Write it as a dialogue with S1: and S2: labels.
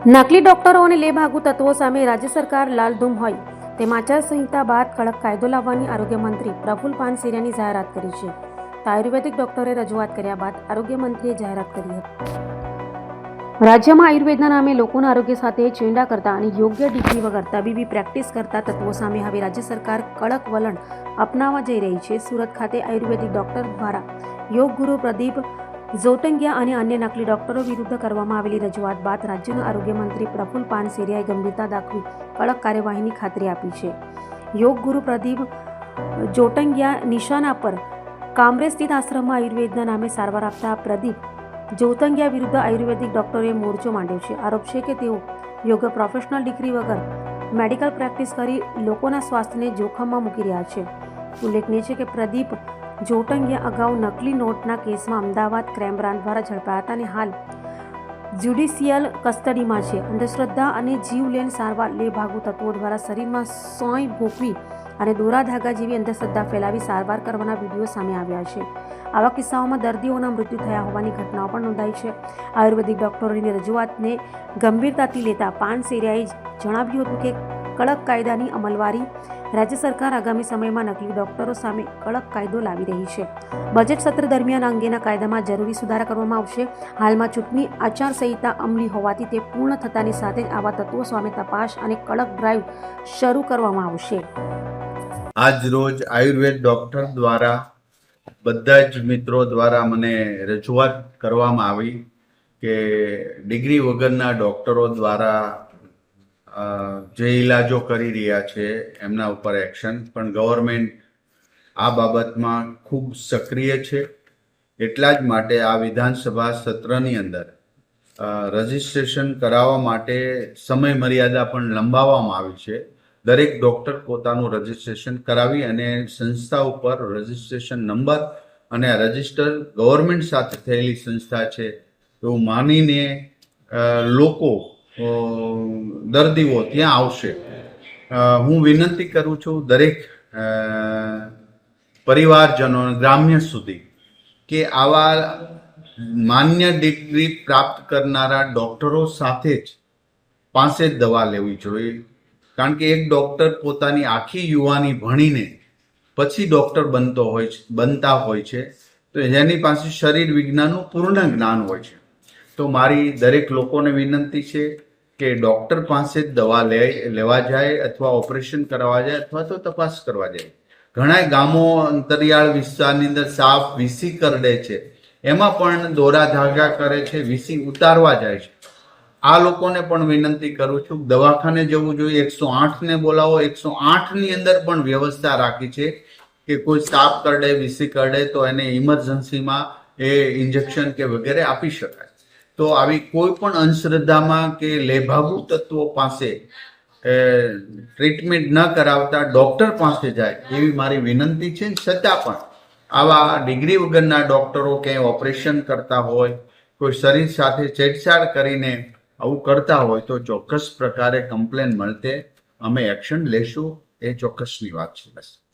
S1: નકલી ડોક્ટરો અને લેભાગુ તત્વો સામે રાજ્ય સરકાર લાલધૂમ હોય તેમ આચારસંહિતા બાદ કડક કાયદો લાવવાની આરોગ્ય મંત્રી પ્રફુલ પાનસેરિયાની જાહેરાત કરી છે. તો આયુર્વેદિક ડોક્ટરે રજૂઆત કર્યા બાદ આરોગ્ય મંત્રીએ જાહેરાત કરી હતી. રાજ્યમાં આયુર્વેદના નામે લોકોના આરોગ્ય સાથે ચેંડા કરતા અને યોગ્ય ડિગ્રી વગર તબીબી પ્રેક્ટિસ કરતા તત્વો સામે હવે રાજ્ય સરકાર કડક વલણ અપનાવવા જઈ રહી છે. સુરત ખાતે આયુર્વેદિક ડોક્ટર દ્વારા યોગ ગુરુ પ્રદીપ ઝોટંગિયા અને અન્ય નકલી ડોક્ટરો વિરુદ્ધ કરવામાં આવેલી રજૂઆત બાદ રાજ્યના આરોગ્ય મંત્રી પ્રફુલ પાનસેરિયાએ ગંભીરતા દાખવી કડક કાર્યવાહીની ખાતરી આપી છે. યોગ ગુરુ પ્રદીપ ઝોટંગિયા નિશાના પર કામરેજ સ્થિત આશ્રમમાં આયુર્વેદના નામે સારવાર આપતા પ્રદીપ ઝોટંગિયા વિરુદ્ધ આયુર્વેદિક ડોક્ટરોએ મોરચો માંડ્યો છે. આરોપ છે કે તેઓ યોગ પ્રોફેશનલ ડિગ્રી વગર મેડિકલ પ્રેક્ટિસ કરી લોકોના સ્વાસ્થ્યને જોખમમાં મૂકી રહ્યા છે. ઉલ્લેખનીય છે કે પ્રદીપ ઝોટંગિયા અગાઉ નકલી નોટના કેસમાં અમદાવાદ ક્રાઇમ બ્રાન્ચ દ્વારા ઝડપાયા હતા અને હાલ જ્યુડિશિયલ કસ્ટડીમાં છે. અંધશ્રદ્ધા અને જીવલેણ સારવાર લેભાગુ તત્વો દ્વારા શરીરમાં સોય ભોગવી અને દોરા ધાગા જેવી અંધશ્રદ્ધા ફેલાવી સારવાર કરવાના વિડીયો સામે આવ્યા છે. આવા કિસ્સાઓમાં દર્દીઓના મૃત્યુ થયા હોવાની ઘટનાઓ પણ નોંધાઈ છે. આયુર્વેદિક ડોક્ટરોની રજૂઆતને ગંભીરતાથી લેતા પાનસેરિયાએ જણાવ્યું હતું કે કડક કાયદાની અમલવારી રાજ્ય સરકાર આગામી સમયમાં નકલી ડોક્ટરો સામે કડક કાયદો લાવી રહી છે. બજેટ સત્ર દરમિયાન અંગેના કાયદામાં જરૂરી સુધારા કરવામાં આવશે. હાલમાં ચૂંટણી આચારસંહિતા અમલી હોવાથી તે પૂર્ણ થતાની સાથે જ આવા તત્વો સામે તપાસ અને કડક ડ્રાઈવ શરૂ કરવામાં આવશે.
S2: આજ રોજ આયુર્વેદ ડોક્ટર દ્વારા બધા જ મિત્રો દ્વારા મને રજૂઆત કરવામાં આવી કે ડિગ્રી વગરના ડોક્ટરો દ્વારા જે ઇલાજો કરી રહ્યા છે એમના ઉપર એક્શન, પણ ગવર્મેન્ટ આ બાબતમાં ખૂબ સક્રિય છે. એટલા જ માટે આ વિધાનસભા સત્રની અંદર રજિસ્ટ્રેશન કરાવવા માટે સમય મર્યાદા પણ લંબાવવામાં આવી છે. દરેક ડોક્ટર પોતાનું રજિસ્ટ્રેશન કરાવી અને સંસ્થા ઉપર રજિસ્ટ્રેશન નંબર અને રજિસ્ટર ગવર્મેન્ટ સાથે થયેલી સંસ્થા છે એવું માનીને લોકો દર્દીઓ ત્યાં આવશે. હું વિનંતી કરું છું દરેક પરિવારજનો ગ્રામ્ય સુધી કે આવા માન્ય ડિગ્રી પ્રાપ્ત કરનારા ડોક્ટરો સાથે જ પાસે જ દવા લેવી જોઈએ. કારણ કે એક ડોક્ટર પોતાની આખી યુવાની ભણીને પછી ડોક્ટર બનતા હોય છે, તો જેની પાસે શરીર વિજ્ઞાનનું પૂર્ણ જ્ઞાન હોય છે. તો મારી દરેક લોકોને વિનંતી છે કે ડોક્ટર પાસે જ દવા લેવા જાય અથવા ઓપરેશન કરવા જાય અથવા તો તપાસ કરવા જાય. ઘણા ગામો અંતરિયાળ વિસ્તારની અંદર સાપ વીસી કરડે છે, એમાં પણ દોરા ધાગા કરે છે, વીસી ઉતારવા જાય છે. આ લોકોને પણ વિનંતી કરું છું દવાખાને જવું જોઈએ, 108 ને બોલાવો. 108 ની અંદર પણ વ્યવસ્થા રાખી છે કે કોઈ સાપ કરડે, વીસી કરડે તો એને ઇમરજન્સીમાં એ ઇન્જેક્શન કે વગેરે આપી શકાય. તો આવી કોઈ પણ અંધશ્રદ્ધામાં કે લેભાગુ તત્વો પાસે ટ્રીટમેન્ટ ન કરાવતા ડોક્ટર પાસે જાય એવી મારી વિનંતી છે. છતાં પણ આવા ડિગ્રી વગરના ડોક્ટરો ક્યાંય ઓપરેશન કરતા હોય, કોઈ શરીર સાથે છેડછાડ કરીને આવું કરતા હોય તો ચોક્કસ પ્રકારે કમ્પ્લેન મળતે અમે એક્શન લેશું. એ ચોક્કસની વાત છે. બસ.